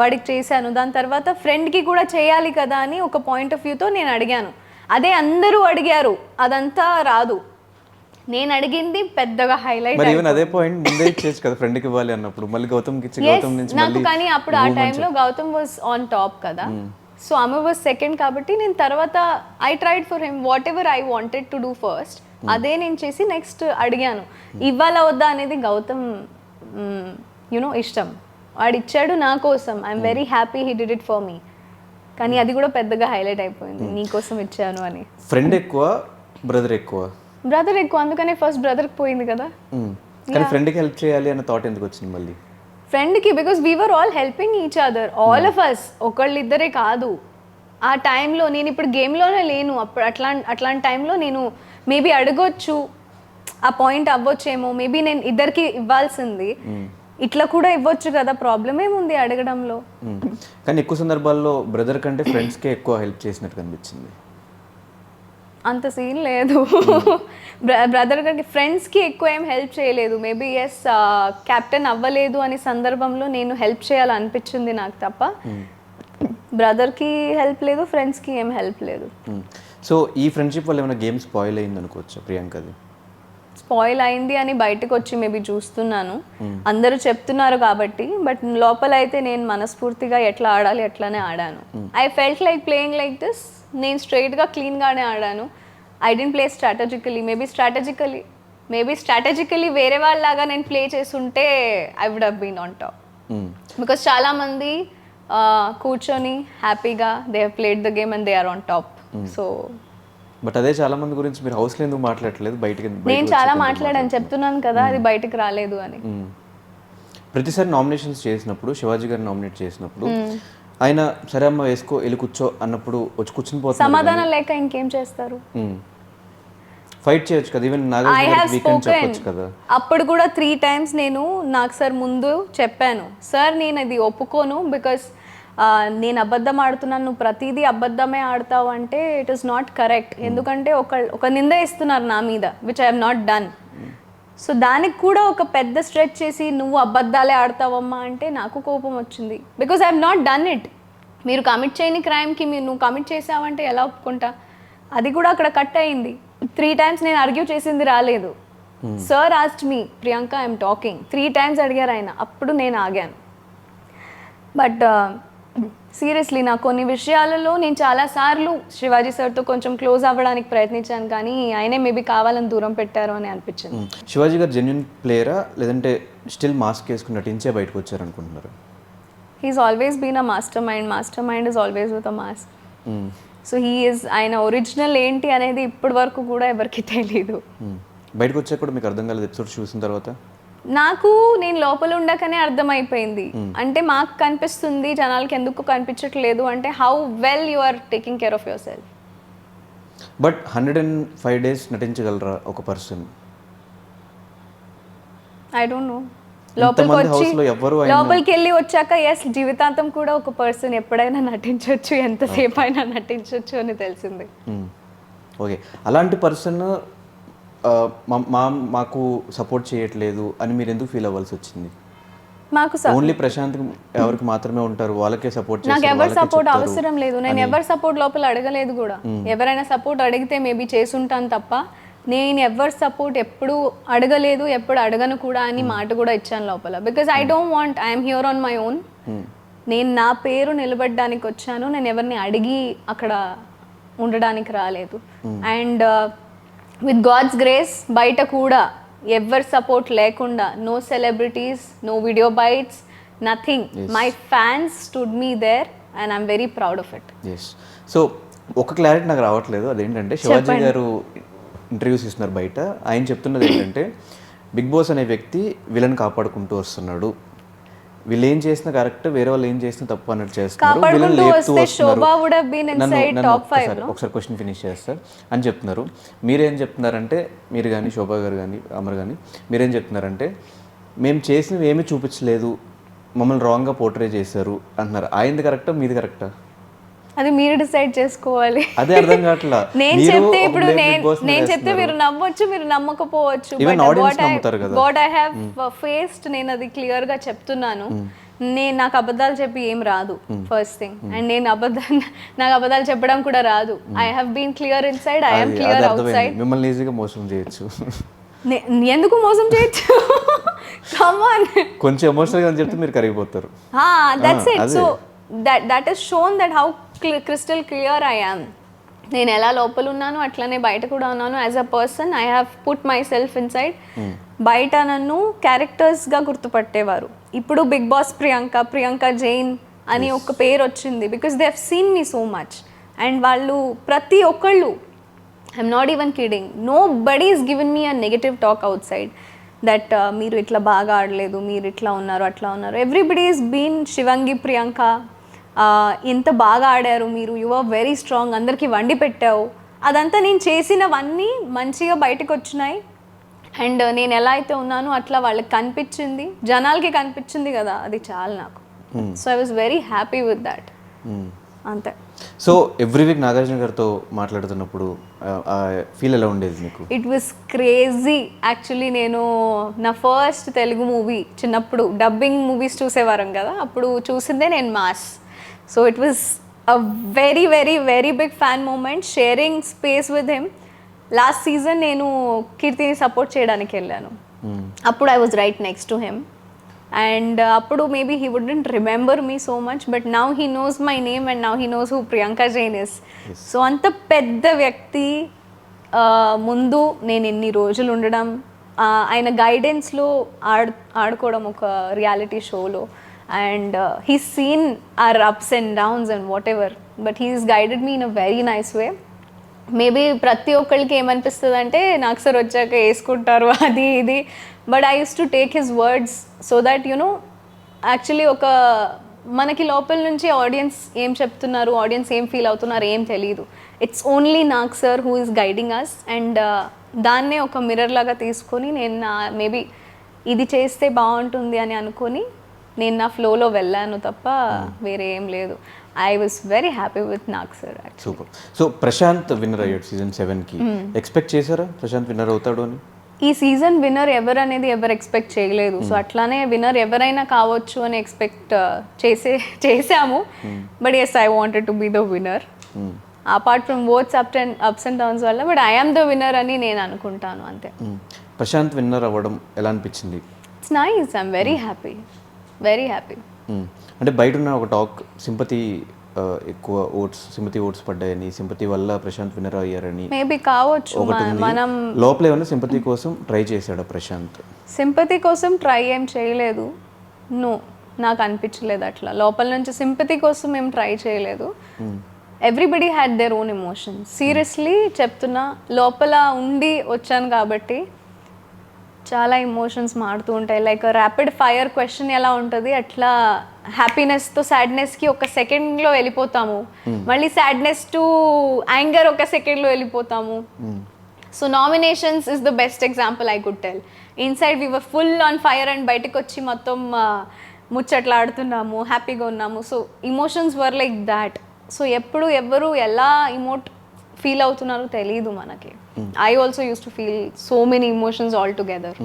వాడికి చేశాను. దాని తర్వాత ఫ్రెండ్కి కూడా చేయాలి కదా అని ఒక పాయింట్ ఆఫ్ వ్యూతో నేను అడిగాను. అదే అందరూ అడిగారు, అదంతా రాదు. నేను అడిగింది పెద్దగా హైలైట్. మరి ఈవెన్ అదే పాయింట్ ముందే ఇచ్చేచ్చు కదా ఫ్రెండ్కి ఇవ్వాలి అన్నప్పుడు. మళ్ళీ గౌతమ్కి ఇచ్చి గౌతమ్ నుంచి నాకు కానీ అప్పుడు ఆ టైంలో గౌతమ్ వాజ్ ఆన్ టాప్ కదా. సో ఆమె వాజ్ సెకండ్ కాబట్టి నేను తర్వాత I tried for him what ever I wanted to do first. అదే నేను చేసి నెక్స్ట్ అడిగాను. ఇవ్వాలా వద్దా అనేది గౌతమ్ ఇష్టం. వాడు ఇచ్చాడు నా కోసం. I'm very happy he did it for me. కానీ అది కూడా పెద్దగా హైలైట్ అయిపోయింది, నీ కోసం ఇచ్చాను అని. ఫ్రెండ్ ఎక్కువ, బ్రదర్ ఎక్కువ? బ్రదర్ ఎక్కువ, అందుకనే ఫస్ట్ బ్రదర్కి పోయింది కదా. కానీ ఫ్రెండ్కి హెల్ప్ చేయాలి అన్న థాట్ ఎందుకు వచ్చింది మళ్ళీ? ఫ్రెండ్కి because we were all helping each other, all of us. ఒకళ్ళిద్దరే కాదు. ఆ టైంలో నేను ఇప్పుడు గేమ్లోనే లేను. అప్పుడు అట్లాంటి టైంలో నేను మేబీ అడగొచ్చు, ఆ పాయింట్ అవ్వచ్చేమో. మేబీ నేను ఇద్దరికి ఇవ్వాల్సింది, ఇట్లా కూడా ఇవ్వచ్చు కదా, ప్రాబ్లం ఏముంది అడగడంలో. కానీ ఎక్కువ సందర్భాల్లో బ్రదర్ కంటే ఫ్రెండ్స్కే ఎక్కువ హెల్ప్ చేసినట్టు కనిపించింది. అంత సీన్ లేదు. బ్రదర్ కంటే ఫ్రెండ్స్కి ఎక్కువ ఏం హెల్ప్ చేయలేదు. మేబీ ఎస్ క్యాప్టెన్ అవ్వలేదు అనే సందర్భంలో నేను హెల్ప్ చేయాలనిపించింది నాకు తప్ప. బ్రదర్కి హెల్ప్ లేదు, ఫ్రెండ్స్కి ఏం హెల్ప్ లేదు. సో ఈ ఫ్రెండ్షిప్ వల్ల ఏమైనా గేమ్ స్పాయిల్ అయింది అనుకోవచ్చు ప్రియాంకది? స్పాయిల్ అయింది అని బయటకు వచ్చి మేబీ చూస్తున్నాను, అందరూ చెప్తున్నారు కాబట్టి. బట్ లోపల అయితే నేను మనస్ఫూర్తిగా ఎట్లా ఆడాలి అట్లానే ఆడాను. I felt like playing like this. నేను స్ట్రైట్గా క్లీన్గానే ఆడాను. I didn't play strategically. Maybe strategically వేరే వాళ్ళలాగా నేను ప్లే చేస్తుంటే I would have been on top. Because చాలామంది కూర్చొని హ్యాపీగా they have played the game and they are on top. So but అదే చాలా మంది గురించి మీరు హౌస్లో ఎందుకు మాట్లాడలేదు? బయటకి నేను చాలా మాట్లాడాను, చెప్తున్నాను కదా, అది బయటకు రాలేదు అని. ప్రతిసారి నామినేషన్స్ చేసినప్పుడు, శివాజీ గారిని నామినేట్ చేసినప్పుడు ఆయన సరే అమ్మ వేసుకో వెళ్ళి కూర్చో అన్నప్పుడు వచ్చి కూర్చుని పోతారు. సమాధానం లేక ఇంకేం చేస్తారు? ఫైట్ చేయొచ్చు కదా, ఈవెన్ చెప్పొచ్చు కదా. అప్పుడు కూడా 3 times నాకు సార్ ముందు చెప్పాను, సార్ నేను అది ఒప్పుకోను, బికాస్ నేను అబద్ధం ఆడుతున్నాను, నువ్వు ప్రతిదీ అబద్ధమే ఆడతావు అంటే ఇట్ ఈస్ నాట్ కరెక్ట్. ఎందుకంటే ఒక నింద ఇస్తున్నారు నా మీద, which I have not done. So దానికి కూడా ఒక పెద్ద స్ట్రెచ్ చేసి నువ్వు అబద్ధాలే ఆడతావమ్మా అంటే నాకు కోపం వచ్చింది. Because I have not done it. మీరు కమిట్ చేయని క్రైమ్కి నువ్వు కమిట్ చేసావంటే ఎలా ఒప్పుకుంటా? అది కూడా అక్కడ కట్ అయింది. 3 times నేను ఆర్గ్యూ చేసింది రాలేదు. Sir asked me, Priyanka I'm talking, 3 times అడిగారు ఆయన, అప్పుడు నేను ఆగాను. బట్ సీరియస్లీ నా కొన్ని విషయాలలో నేను చాలాసార్లు శివాజీ సార్తో కొంచెం క్లోజ్ అవ్వడానికి ప్రయత్నించాను, కానీ ఆయనే మేబీ కావాలని దూరం పెట్టారు అని అనిపించింది. శివాజీ గారు జెన్యున్ ప్లేయరా లేదంటే స్టిల్ మాస్క్ వేసుకుని నటించే బయటకు వచ్చారు అనుకుంటున్నారు? He's always been a master mind is always with a mask. So ఆయన ఒరిజినల్ ఏంటి అనేది ఇప్పటి వరకు కూడా ఎవరికి తెలీదు. బయటకు వచ్చాక కూడా మీకు అర్థం కాలేదు ఎపిసోడ్ చూసిన తర్వాత? నాకు నేను లోపల ఉండకనే అర్థమైపోయింది. అంటే మాకు కనిపిస్తుంది, జనాలకి ఎందుకు కనిపించట్లేదు అంటే how well you are taking care of yourself. But 105 days నటించగలరా ఒక పర్సన్? I don't no. లోపలికి వెళ్ళి వచ్చాక ఎస్ జీవితాంతం కూడా ఒక పర్సన్ ఎప్పుడైనా నటించవచ్చు, ఎంతసేపు అయినా నటించవచ్చు అని తెలిసింది. ఓకే, అలాంటి పర్సన్ మాకు సపోర్ట్ చేయట్లేదు అని మీరు ఎందుకు ఫీల్ అవ్వాల్సి వచ్చింది? మాకు ఓన్లీ ప్రశాంత్ ఎవరికి మాత్రమే ఉంటారు, వాళ్ళకే సపోర్ట్ నాకు ఎవరి సపోర్ట్ అవసరం లేదు, నేను ఎవరి సపోర్ట్ లోపల అడగలేదు కూడా. ఎవరైనా సపోర్ట్ అడిగితే మేబీ చేసుంటాను తప్ప నేను ఎవరి సపోర్ట్ ఎప్పుడు అడగలేదు, ఎప్పుడు అడగను కూడా అని మాట కూడా ఇచ్చాను లోపల. Because I don't want, I'm here on my own. నేను నా పేరు నిలబడడానికి వచ్చాను, నేను ఎవరిని అడిగి అక్కడ ఉండడానికి రాలేదు. అండ్ విత్ గాడ్స్ గ్రేస్ బయట కూడా ఎవరి సపోర్ట్ లేకుండా, no celebrities, no video bites, nothing. My fans stood me there and I'm very proud of it. So ఒక క్లారిటీ నాకు రావట్లేదు, అదేంటంటే శివాజీ గారు ఇంటర్వ్యూస్ ఇస్తున్నారు బయట, ఆయన చెప్తున్నది ఏంటంటే బిగ్ బాస్ అనే వ్యక్తి విలన్ కాపాడుకుంటూ వస్తున్నాడు, వీళ్ళు ఏం చేసిన కరెక్ట్, వేరే వాళ్ళు ఏం చేసిన తప్పు అన్నట్టు చేస్తున్నారు, ఒకసారి క్వశ్చన్ ఫినిష్ చేస్తారు అని చెప్తున్నారు. మీరేం చెప్తున్నారంటే, మీరు కానీ శోభా గారు కానీ అమర్ కానీ మీరేం చెప్తున్నారంటే మేము చేసినవి ఏమీ చూపించలేదు, మమ్మల్ని రాంగ్గా పోర్ట్రే చేశారు అంటున్నారు. ఆయనది కరెక్టా మీది కరెక్టా? అది మీరు డిసైడ్ చేసుకోవాలి. అదే అర్థం కావట్లా. నేను చెప్తే ఇప్పుడు నేను చెప్తే మీరు నమ్మొచ్చు, మీరు నమ్మకపోవచ్చు. వాట్ ఐ హావ్ ఫేస్డ్, నేను అది క్లియర్ గా చెప్తున్నాను. నాకు అబద్ధాలు చెప్పి ఏం రాదు ఫస్ట్ థింగ్. అండ్ నాకు అబద్ధాలు చెప్పడం కూడా రాదు. I have been clear inside, I am clear outside. మిమ్మల్ని ఈజీగా మోసం చేయొచ్చు. ఎందుకు మోసం చేయొచ్చు? కమ్ ఆన్, కొంచెం ఎమోషనల్ గా చెప్తే మీరు కరిగిపోతారు. That's it. So that is shown that how crystal clear I am. నేను ఎలా లోపల ఉన్నాను అట్లనే బయట కూడా ఉన్నాను. As a person I have put my self in side. బయట నన్ను క్యారెక్టర్స్గా గుర్తుపట్టేవారు. ఇప్పుడు బిగ్ బాస్ ప్రియాంక జైన్ అని ఒక పేరు వచ్చింది because they have seen me so much. And వాళ్ళు ప్రతి ఒక్కళ్ళు, I'm not even kidding, nobody is given me a negative talk outside that మీరు ఇట్లా బాగా ఆడలేదు, మీరు ఇట్లా ఉన్నారు అట్లా ఉన్నారు. Everybody is been Shivangi, Priyanka ఎంత బాగా ఆడారు మీరు, యు ఆర్ వెరీ స్ట్రాంగ్, అందరికీ వండి పెట్టావు. అదంతా నేను చేసినవన్నీ మంచిగా బయటకు వచ్చినాయి. అండ్ నేను ఎలా అయితే ఉన్నానో అట్లా వాళ్ళకి కనిపించింది, జనాలకి కనిపించింది కదా, అది చాలు నాకు. So I was very happy with that. అంతే. సో ఎవ్రీ వీక్ నాగార్జున గారితో మాట్లాడుతున్నప్పుడు ఫీల్ ఎలా ఉండేది మీకు? It was crazy actually. నేను నా ఫస్ట్ తెలుగు మూవీ చిన్నప్పుడు డబ్బింగ్ మూవీస్ చూసేవారం కదా, అప్పుడు చూసిందే నేను Mass. So it was a very very very big fan moment, sharing space with him. Last season నేను కీర్తిని సపోర్ట్ చేయడానికి వెళ్ళాను. అప్పుడు I was right next to him. And అప్పుడు maybe he wouldn't remember me so much, but now he knows my name and now he knows who Priyanka Jain is. So అంత పెద్ద వ్యక్తి ముందు నేను ఎన్ని రోజులు ఉండడం, ఆయన గైడెన్స్లో ఆడుకోవడం ఒక రియాలిటీ షోలో. And he's seen are ups and downs and whatever, but he's guided me in a very nice way. Maybe ప్రతి ఒక్కరికి ఏమనిపిస్తుంది అంటే నాకు సార్ వచ్చాక వేసుకుంటారు అది ఇది, but I use to take his words so that you know actually ఒక మనకి లోపల నుంచి ఆడియన్స్ ఏం చెప్తున్నారు, ఆడియన్స్ ఏం ఫీల్ అవుతున్నారు ఏం తెలియదు. It's only Nag sir who is guiding us. And దాన్నే ఒక మిర్రర్ లాగా తీసుకొని నేను మేబీ ఇది చేస్తే బాగుంటుంది అని అనుకొని నేను నా ఫ్లోలో వెళ్ళాను తప్ప వేరే ఏం లేదు. I was very happy with Nag sir. Super. So Prashanth winner అయ్యాడు సీజన్ 7కి. ఎక్స్పెక్ట్ చేశారా ప్రశాంత్ విన్నర్ అవుతాడు అని? ఈ సీజన్ విన్నర్ ఎవరు అనేది ఎవరు ఎక్స్పెక్ట్ చేయలేదు. సో అట్లానే విన్నర్ ఎవరైనా కావచ్చు అని ఎక్స్పెక్ట్ చేసాము. But yes, I wanted to be the winner apart from votes ups and downs వల్ల. But I am the winner అని నేను అనుకుంటాను అంతే. ప్రశాంత్ విన్నర్ అవ్వడం ఎలా అనిపించింది? It's nice, I'm very happy, very happy. అంటే బయట ఉన్న ఒక టాక్ సింపతి ఎక్కువ సింపతి ఓట్స్ పడ్డాయని, సింపతి వల్ల ప్రశాంత్ విన్నర్ అయ్యారని. మేబీ కావచ్చు. మనం లోపల ఏమైనా సింపతి కోసం ట్రై చేశాడా ప్రశాంత్? సింపతి కోసం ట్రై ఏం చేయలేదు. నో, నాకు అనిపించలేదు అట్లా. లోపల నుంచి సింపతి కోసం ఏం ట్రై చేయలేదు. Everybody had their own emotions. Seriously చెప్తున్నా, లోపల ఉండి వచ్చాను కాబట్టి చాలా ఎమోషన్స్ మారుతూ ఉంటాయి. లైక్ ర్యాపిడ్ ఫైర్ క్వశ్చన్ ఎలా ఉంటుంది అట్లా హ్యాపీనెస్తో సాడ్నెస్కి ఒక సెకండ్లో వెళ్ళిపోతాము, మళ్ళీ సాడ్నెస్ టు యాంగర్ ఒక సెకండ్లో వెళ్ళిపోతాము. So nominations is the best example I could tell. Inside we were full on fire and బయటకు వచ్చి మొత్తం ముచ్చట్లు ఆడుతున్నాము, హ్యాపీగా ఉన్నాము. So emotions were like that. So ఎప్పుడు ఎవరు ఎలా ఫీల్ అవుతున్నారో తెలియదు మనకి. I also use to feel so many emotions all together.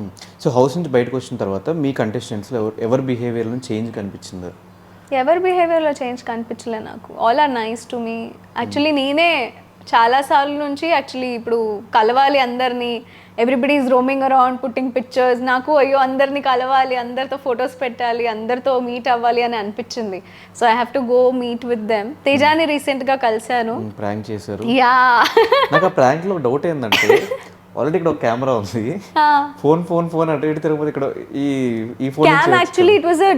So house నుంచి బయటకు వచ్చిన తర్వాత మీ కంటెస్టెంట్స్లో ఎవరి బిహేవియర్లో చేంజ్ కనిపించిందా? ఎవరి బిహేవియర్లో చేంజ్ కనిపించలే నాకు. All are nice to me. Actually నేనే చాలాసార్లు నుంచి యాక్చువల్లీ ఇప్పుడు కలవాలి అందరినీ, everybody is roaming around putting pictures. నాకు అయ్యో అందరినీ కలవాలి, అందరితో ఫొటోస్ పెట్టాలి, అందరితో మీట్ అవ్వాలి అని అనిపించింది. So I have to go meet with them. తేజాని రీసెంట్గా కలిశాను. ప్రాంక్ చేశారు. యా, నాకు ఆ ప్రాంక్లో డౌట్ ఏంటంటే ఆల్రెడీ ఇక్కడ ఒక కెమెరా ఉంది, ఫోన్ ఫోన్ ఫోన్ అటు ఇటు తిరుగుతుంది, ఇక్కడ ఈ phone cam actually it was a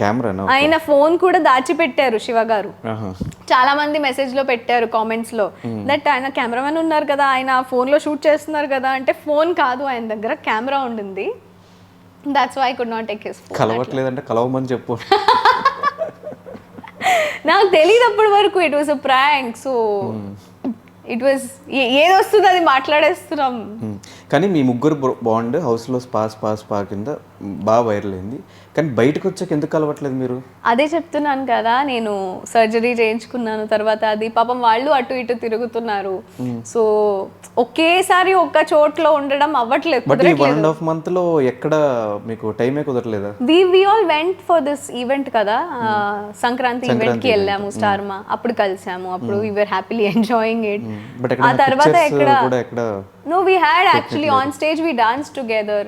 camera. ఆయన ఫోన్ కూడా దాచిపెట్టారు శివ గారు. చాలా మంది మెసేజ్ లో పెట్టారు కామెంట్స్ లో దట్ ఆయన కెమెరామెన్ ఉన్నారు కదా, ఆయన ఫోన్ లో షూట్ చేస్తున్నారు కదా అంటే, ఫోన్ కాదు ఆయన దగ్గర కెమెరా ఉండింది. That's why I could not take his phone. కలవట్లేదంటే కలవమని చెప్పు. నాకు తెలియదు అప్పటి వరకు it was a prank. So it was ఏది వస్తుంది అది మాట్లాడేస్తున్నాం. కానీ మీ ముగ్గురు బాండ్ హౌస్లో స్పా కింద బాగా వైరల్ అయింది. కానీ బయటకు వచ్చాక ఎందుకు కలవట్లేదు మీరు? అదే చెప్తున్నాను కదా, నేను సర్జరీ చేయించుకున్నాను తర్వాత అది పాపం వాళ్ళు అటు ఇటు తిరుగుతున్నారు. సో ఒకేసారి ఒక్క చోట్లో ఉండడం అవ్వట్లేదు. 1.5 month లో ఎక్కడ మీకు టైమే కుదరలేదా? We all went for this event కదా, సంక్రాంతి ఈవెంట్ కి వెళ్ళాము స్టార్మా, అప్పుడు కలిసాము, అప్పుడు వి వర్ హ్యాపీలీ ఎంజాయింగ్ ఇట్. ఆ తర్వాత ఎక్కడ no we had actually on stage we dance together.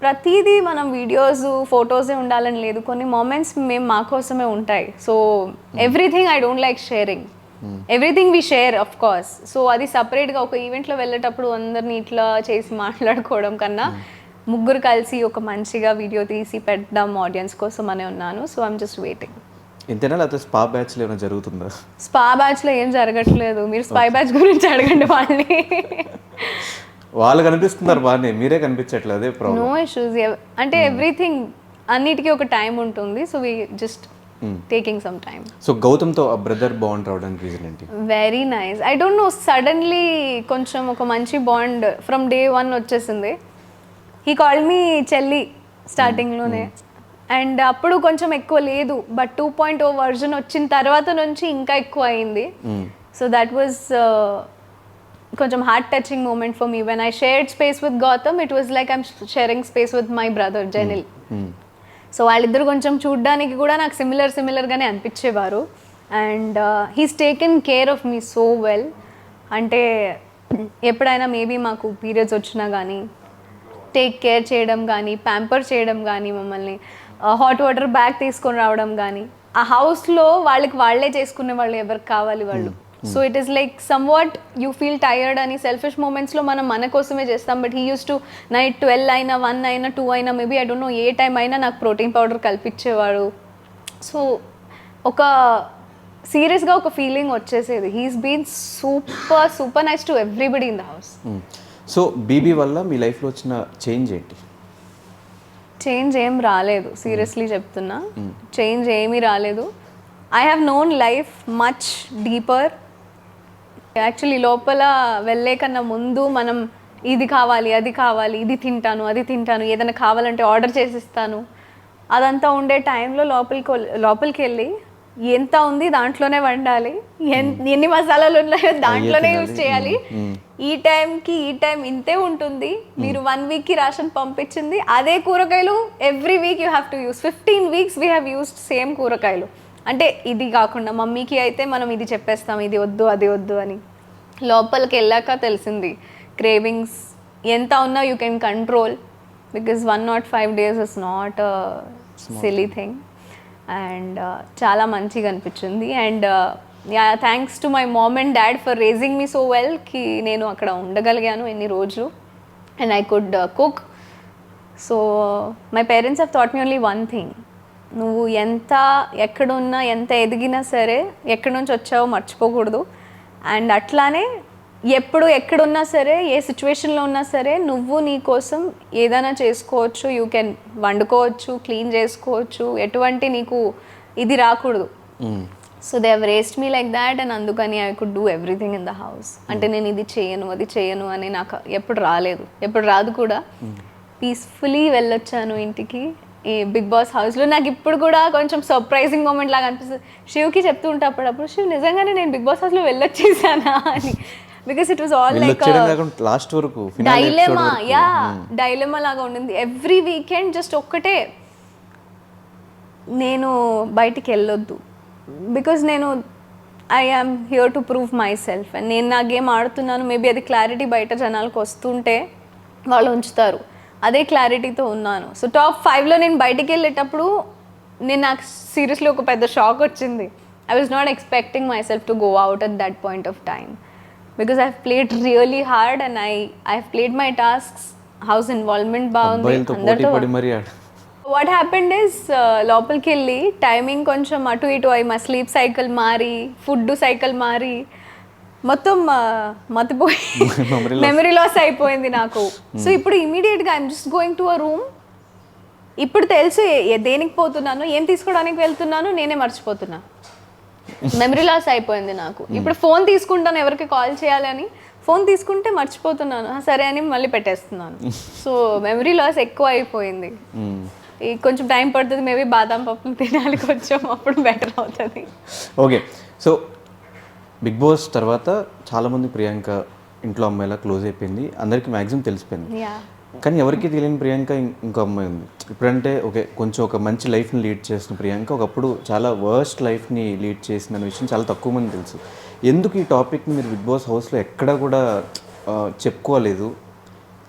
ప్రతిదీ మనం వీడియోస్ ఫొటోసే ఉండాలని లేదు, కొన్ని మూమెంట్స్ మేము మా కోసమే ఉంటాయి. So everything I don't like sharing, everything we share of course. So అది సపరేట్గా ఒక ఈవెంట్లో వెళ్ళేటప్పుడు అందరినీ ఇట్లా చేసి మాట్లాడుకోవడం కన్నా ముగ్గురు కలిసి ఒక మంచిగా వీడియో తీసి పెట్టడం ఆడియన్స్ కోసం అనే ఉన్నాను. So I'm just waiting. ఇంతేనా లేకపోతే స్పా బ్యాచ్లో ఏమైనా జరుగుతుందా? స్పా బ్యాచ్లో ఏం జరగట్లేదు, మీరు స్పై బ్యాచ్ గురించి అడగండి వాళ్ళని. వాళ్ళు కనిపిస్తున్నారు బాగానే, మీరే కనిపించట్లేదు, అదే ప్రాబ్లం. నో ఇష్యూస్, అంటే ఎవ్రీథింగ్ అన్నిటికీ ఒక టైం ఉంటుంది. So we just taking some time. So గౌతమ్తో ఆ బ్రదర్ బాండ్ రావడానికి రీజన్ ఏంటి? Very nice. I don't know, suddenly కొంచెం ఒక మంచి బాండ్ ఫ్రమ్ డే 1 వచ్చేసింది. హీ కాల్డ్ మీ చెల్లి స్టార్టింగ్లోనే, అండ్ అప్పుడు కొంచెం ఎక్కువ లేదు, బట్ 2.0 వర్జన్ వచ్చిన తర్వాత నుంచి ఇంకా ఎక్కువ అయింది. సో దట్ వాజ్ కొంచెం heart touching moment for me. When I shared space with Gautam, it was like I'm sharing space with my brother Jenil. So వాళ్ళిద్దరు కొంచెం చూడ్డానికి కూడా నాకు సిమిలర్గానే అనిపించేవారు. And he's taken care of me so well. అంటే ఎప్పుడైనా మేబీ మాకు పీరియడ్స్ వచ్చినా కానీ టేక్ కేర్ చేయడం కానీ, ప్యాంపర్ చేయడం కానీ, మమ్మల్ని హాట్ వాటర్ బ్యాగ్ తీసుకొని రావడం కానీ, ఆ హౌస్లో వాళ్ళే చేసుకునే వాళ్ళు ఎవరికి కావాలి వాళ్ళు. So it is like some what you feel tired అని సెల్ఫిష్ మూమెంట్స్లో మనం మన కోసమే చేస్తాం. But he use to night 12 అయినా 1 అయినా 2 అయినా maybe I don't no A time అయినా నాకు ప్రోటీన్ పౌడర్ కల్పించేవాడు. సో ఒక సీరియస్గా ఒక ఫీలింగ్ వచ్చేసేది. He's been super nice to everybody in the house. So BB వల్ల మీ లైఫ్లో వచ్చిన చేంజ్ ఏంటి? చేంజ్ ఏం రాలేదు, సీరియస్లీ చెప్తున్నా, చేంజ్ ఏమీ రాలేదు. I have known life much deeper. Actually లోపల వెళ్ళే కన్నా ముందు మనం ఇది కావాలి, అది కావాలి, ఇది తింటాను, అది తింటాను, ఏదైనా కావాలంటే ఆర్డర్ చేసిస్తాను, అదంతా ఉండే టైంలో లోపలికి వెళ్ళి ఎంత ఉంది దాంట్లోనే వండాలి, ఎన్ని మసాలాలు ఉన్నాయో దాంట్లోనే యూజ్ చేయాలి, ఈ టైంకి ఈ టైం ఇంతే ఉంటుంది, మీరు 1 weekకి రేషన్ పంపించింది అదే కూరగాయలు every week you have to use. 15 weeks we have used same కూరగాయలు. అంటే ఇది కాకుండా మమ్మీకి అయితే మనం ఇది చెప్పేస్తాం, ఇది వద్దు అది వద్దు అని. లోపలికి వెళ్ళాక తెలిసింది క్రేవింగ్స్ ఎంత ఉన్నా you can control, because 105 days is not a silly thing. And చాలా మంచిగా అనిపించింది. And thanks to my mom and dad for raising me so well కి నేను అక్కడ ఉండగలిగాను ఎన్ని రోజులు, and I could cook. So my parents have thought me only one thing, నువ్వు ఎక్కడున్నా ఎంత ఎదిగినా సరే ఎక్కడి నుంచి వచ్చావో మర్చిపోకూడదు. అండ్ అట్లానే ఎప్పుడు ఎక్కడున్నా సరే ఏ సిచ్యువేషన్లో ఉన్నా సరే నువ్వు నీ కోసం ఏదైనా చేసుకోవచ్చు, యూ కెన్ వండుకోవచ్చు, క్లీన్ చేసుకోవచ్చు, ఎటువంటి నీకు ఇది రాకూడదు. So they have raised me like that, and అందుకని I could do everything in the house. అంటే నేను ఇది చేయను అది చేయను అని నాకు ఎప్పుడు రాలేదు, ఎప్పుడు రాదు కూడా. పీస్ఫుల్లీ వెళ్ళొచ్చాను ఇంటికి ఈ బిగ్ బాస్ హౌస్లో. నాకు ఇప్పుడు కూడా కొంచెం సర్ప్రైజింగ్ మూమెంట్ లాగా అనిపిస్తుంది. శివ్కి చెప్తూ ఉంటా అప్పుడప్పుడు, శివ్ నిజంగానే నేను బిగ్ బాస్ హౌస్లో వెళ్ళొచ్చేసానా అని. Because it was all like వచ్చేయడం కాకుండా లాస్ట్ వరకు ఫినాల్ ఎపిసోడ్ డైలెమా, యా డైలెమా లాగా ఉండింది. ఎవ్రీ వీకెండ్ జస్ట్ ఒక్కటే, నేను బయటికి వెళ్ళొద్దు బికాజ్ నేను I am here to prove myself. And నేను నా గేమ్ ఆడుతున్నాను, మేబీ అది క్లారిటీ బయట జనాలకు వస్తుంటే వాళ్ళు ఉంచుతారు, అదే క్లారిటీతో ఉన్నాను. సో టాప్ 5లో నేను బయటికి వెళ్ళేటప్పుడు నాకు సీరియస్లీ ఒక పెద్ద షాక్ వచ్చింది. I was not expecting my self to go out at that point of time because I played really hard and I played my tasks. House involvement బాగుంది అందరితో. వాట్ హ్యాపెండ్ ఇస్ లోపలికి వెళ్ళి timing కొంచెం అటు ఇటు అయి మా స్లీప్ సైకిల్ మారి, ఫుడ్ సైకిల్ మారి, మొత్తం మతిపోయి మెమరీ లాస్ అయిపోయింది నాకు. సో ఇప్పుడు ఇమీడియట్గా I'm just going to a room. ఇప్పుడు తెలుసు దేనికి పోతున్నాను, ఏం తీసుకోవడానికి వెళ్తున్నాను, నేనే మర్చిపోతున్నా. మెమరీ లాస్ అయిపోయింది నాకు. ఇప్పుడు ఫోన్ తీసుకుంటాను ఎవరికి కాల్ చేయాలని, ఫోన్ తీసుకుంటే మర్చిపోతున్నాను, సరే అని మళ్ళీ పెట్టేస్తున్నాను. సో మెమరీ లాస్ ఎక్కువ అయిపోయింది. కొంచెం టైం పడుతుంది, మేబీ బాదం పప్పులు తినాలి కొంచెం, అప్పుడు బెటర్ అవుతుంది. ఓకే, సో బిగ్ బాస్ తర్వాత చాలామంది ప్రియాంక ఇంట్లో అమ్మాయిలా క్లోజ్ అయిపోయింది, అందరికీ మ్యాక్సిమం తెలిసిపోయింది. కానీ ఎవరికి తెలియని ప్రియాంక ఇంకో అమ్మాయి ఉంది. ఇప్పుడంటే ఓకే కొంచెం ఒక మంచి లైఫ్ని లీడ్ చేసిన ప్రియాంక ఒకప్పుడు చాలా వర్స్ట్ లైఫ్ని లీడ్ చేసిన విషయం చాలా తక్కువ మంది తెలుసు. ఎందుకు ఈ టాపిక్ని మీరు బిగ్ బాస్ హౌస్లో ఎక్కడా కూడా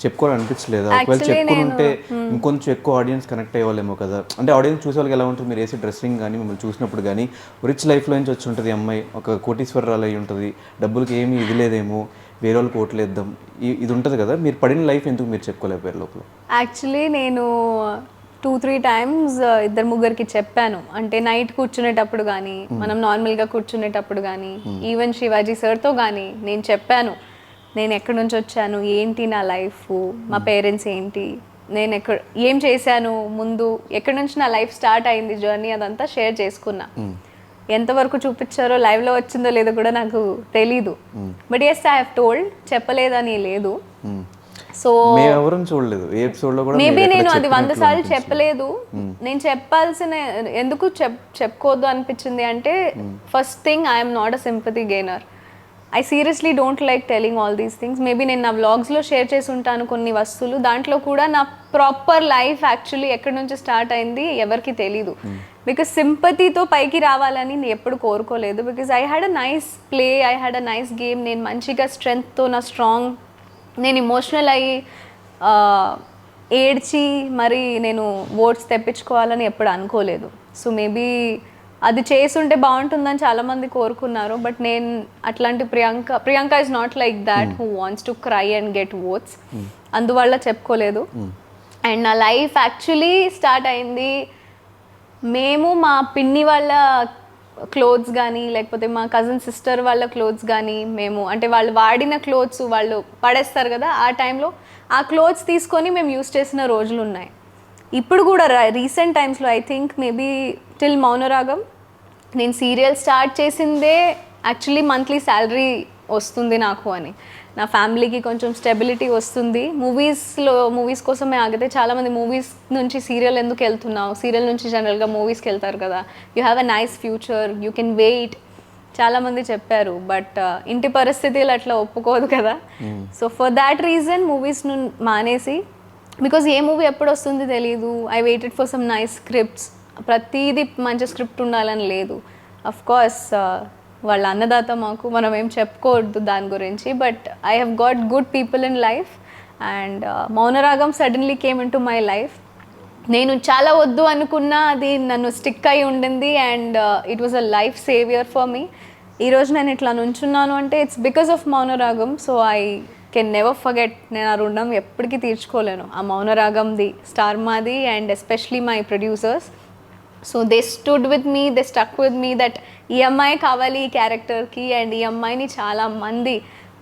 చెప్పుకోవాలనిపించలేదా? ఒకవేళ చెప్పుకుంటే ఇంకొంచెం ఎక్కువ ఆడియన్స్ కనెక్ట్ అయ్యేవాళ్ళేమో కదా. అంటే ఆడియన్స్ చూసే వాళ్ళకి ఎలా ఉంటుంది, మీరు వేసే డ్రెస్సింగ్ కానీ మిమ్మల్ని చూసినప్పుడు కానీ రిచ్ లైఫ్లో నుంచి వచ్చి ఉంటుంది అమ్మాయి, ఒక కోటీశ్వరరాలు అయి ఉంటుంది, డబ్బులకి ఏమీ ఇది లేదేమో, వేరే వాళ్ళకి ఓట్లేద్దాం, ఇది ఉంటుంది కదా. మీరు పడిన లైఫ్ ఎందుకు మీరు చెప్పుకోలేకపోయారు లోపల? యాక్చువల్లీ నేను 2-3 టైమ్స్ ఇద్దరు ముగ్గురికి చెప్పాను. అంటే నైట్ కూర్చునేటప్పుడు కానీ, మనం నార్మల్గా కూర్చునేటప్పుడు కానీ, ఈవెన్ శివాజీ సార్తో కానీ నేను చెప్పాను, నేను ఎక్కడి నుంచి వచ్చాను, ఏంటి నా లైఫ్, మా పేరెంట్స్ ఏంటి, నేను ఏం చేశాను ముందు, ఎక్కడి నుంచి నా లైఫ్ స్టార్ట్ అయింది జర్నీ, అదంతా షేర్ చేసుకున్నా. ఎంతవరకు చూపించారో లైవ్లో వచ్చిందో లేదో కూడా నాకు తెలీదు. But yes I have told, చెప్పలేదని లేదు. సో మేబీ నేను అది 100 సార్లు చెప్పలేదు. నేను చెప్పాల్సిన ఎందుకు చెప్పుకోవద్దు అనిపించింది అంటే, first thing I'm not a sympathy gainer. I seriously don't like telling all these things. Maybe నేను నా వ్లాగ్స్లో షేర్ చేసి ఉంటాను కొన్ని వస్తువులు, దాంట్లో కూడా నా ప్రాపర్ లైఫ్ యాక్చువల్లీ ఎక్కడి నుంచి స్టార్ట్ అయింది ఎవరికి తెలీదు. బికాస్ సింపతితో పైకి రావాలని నేను ఎప్పుడు కోరుకోలేదు. Because I had a nice play, I had a nice game. నేను మంచిగా స్ట్రెంగ్త్తో నా స్ట్రాంగ్, నేను ఇమోషనల్ అయ్యి ఏడ్చి మరి నేను ఓట్స్ తెప్పించుకోవాలని ఎప్పుడు అనుకోలేదు. సో మేబీ అది చేసుంటే బాగుంటుందని చాలామంది కోరుకున్నారు. బట్ నేను అట్లాంటి Priyanka is not like that who wants to cry and get votes, అందువల్ల చెప్పుకోలేదు. అండ్ నా లైఫ్ యాక్చువల్లీ స్టార్ట్ అయింది, మేము మా పిన్ని వాళ్ళ క్లోత్స్ కానీ లేకపోతే మా కజిన్ సిస్టర్ వాళ్ళ క్లోత్స్ కానీ, మేము అంటే వాళ్ళు వాడిన క్లోత్స్ వాళ్ళు పడేస్తారు కదా, ఆ టైంలో ఆ క్లోత్స్ తీసుకొని మేము యూస్ చేసిన రోజులు ఉన్నాయి. ఇప్పుడు కూడా రీసెంట్ టైమ్స్లో I think maybe till Mounaragam నేను సీరియల్ స్టార్ట్ చేసిందే యాక్చువల్లీ మంత్లీ శాలరీ వస్తుంది నాకు అని, నా ఫ్యామిలీకి కొంచెం స్టెబిలిటీ వస్తుంది. మూవీస్ కోసమే ఆగితే చాలామంది మూవీస్ నుంచి సీరియల్ ఎందుకు వెళ్తున్నావు, సీరియల్ నుంచి జనరల్గా మూవీస్కి వెళ్తారు కదా, you have a nice future, you can wait, చాలామంది చెప్పారు. బట్ ఇంటి పరిస్థితులు అట్లా ఒప్పుకోదు కదా. సో ఫర్ దాట్ రీజన్ మూవీస్ను మానేసి, బికాజ్ ఏ మూవీ ఎప్పుడు వస్తుంది తెలియదు, I waited for some nice scripts. ప్రతిదీ మంచి స్క్రిప్ట్ ఉండాలని లేదు. అఫ్ కోర్స్ వాళ్ళ అన్నదాత మాకు, మనం ఏం చెప్పుకోవద్దు దాని గురించి. But I have got good people in life and Mounaragam suddenly came in to my life. నేను చాలా వద్దు అనుకున్నా, అది నన్ను స్టిక్ అయి ఉండింది and it was a life saviour for me. ఈరోజు నేను ఇట్లా నుంచున్నాను అంటే it's because of Mounaragam. So I can never forget, నేను ఆ రుణం ఎప్పటికీ తీర్చుకోలేను. ఆ మౌనరాగంది స్టార్ మాది and especially my producers. So they stood with me, they stuck with me that ఈ అమ్మాయి కావాలి ఈ క్యారెక్టర్కి. అండ్ ఈ అమ్మాయిని చాలా మంది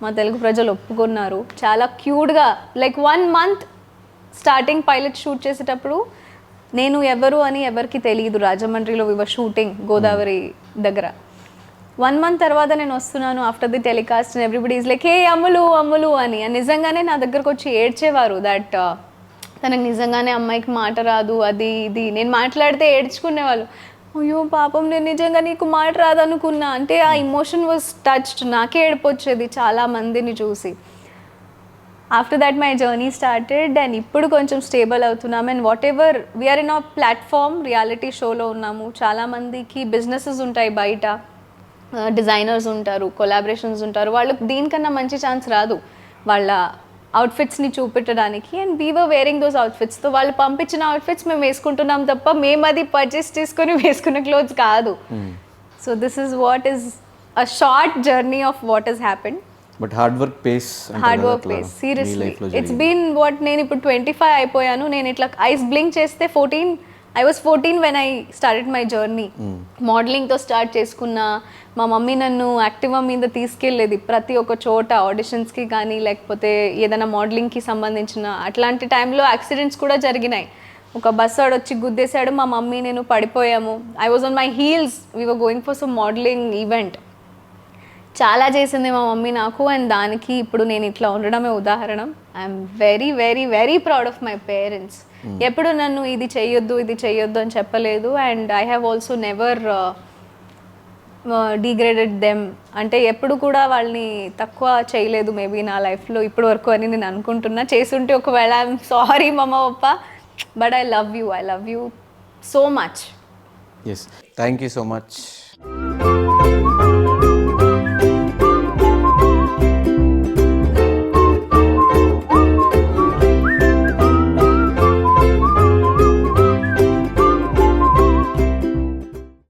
మా తెలుగు ప్రజలు ఒప్పుకున్నారు. చాలా క్యూట్గా, like 1 month starting pilot shoot చేసేటప్పుడు నేను ఎవరు అని ఎవరికి తెలియదు. రాజమండ్రిలో వివర్ షూటింగ్ గోదావరి దగ్గర. 1 month తర్వాత నేను వస్తున్నాను after the telecast and everybody is like hey Ammulu Ammulu అని. నిజంగానే నా దగ్గరకు వచ్చి ఏడ్చేవారు దట్ తనకు నిజంగానే అమ్మాయికి మాట రాదు, అది ఇది. నేను మాట్లాడితే ఏడ్చుకునేవాళ్ళు. అయ్యో పాపం నేను నిజంగా నీకు మాట రాదనుకున్నా అంటే ఆ ఇమోషన్ వాజ్ టచ్డ్, నాకే ఏడుపు వచ్చేది చాలా మందిని చూసి. After that my journey started and ఇప్పుడు కొంచెం స్టేబుల్ అవుతున్నాం. And whatever we're in a platform, reality షోలో ఉన్నాము. చాలామందికి బిజినెసెస్ ఉంటాయి బయట, డిజైనర్స్ ఉంటారు, కొలాబరేషన్స్ ఉంటారు, వాళ్ళకి దీనికన్నా మంచి ఛాన్స్ రాదు వాళ్ళ అవుట్ఫిట్స్ని చూపెట్టడానికి. And we were wearing those అవుట్ఫిట్స్తో వాళ్ళు పంపించిన అవుట్ఫిట్స్ మేము వేసుకుంటున్నాం తప్ప మేము అది పర్చేస్ చేసుకొని వేసుకున్న క్లోత్స్ కాదు. So this is what is a short journey of what is happened. But hard work pays, seriously it's been what. నేను ఇప్పుడు 25 అయిపోయాను. నేను ఇట్లా ఐస్ బ్లింక్ చేస్తే 14, I was 14 when I started my journey. మోడలింగ్తో స్టార్ట్ చేసుకున్నా. మా మమ్మీ నన్ను యాక్టివా మీద తీసుకెళ్ళేది ప్రతి ఒక్క చోట, ఆడిషన్స్కి కానీ లేకపోతే ఏదైనా మోడలింగ్కి సంబంధించిన. అట్లాంటి టైంలో యాక్సిడెంట్స్ కూడా జరిగినాయి. ఒక బస్ వాడు వచ్చి గుద్దేశాడు, మా మమ్మీ నేను పడిపోయాము. I was on my heels, we were going for some modeling event. చాలా చేసింది మా మమ్మీ నాకు, అండ్ దానికి ఇప్పుడు నేను ఇట్లా ఉండడమే ఉదాహరణ. I'm very very very proud of my parents. ఎప్పుడు నన్ను ఇది చెయ్యొద్దు ఇది చెయ్యొద్దు అని చెప్పలేదు. And I have also never degraded them, అంటే ఎప్పుడు కూడా వాళ్ళని తక్కువ చేయలేదు మేబీ నా లైఫ్లో ఇప్పటి వరకు అని నేను అనుకుంటున్నా. చేసుంటే ఒకవేళ I'm sorry mama papa, but I love you so much. Yes, thank you so much.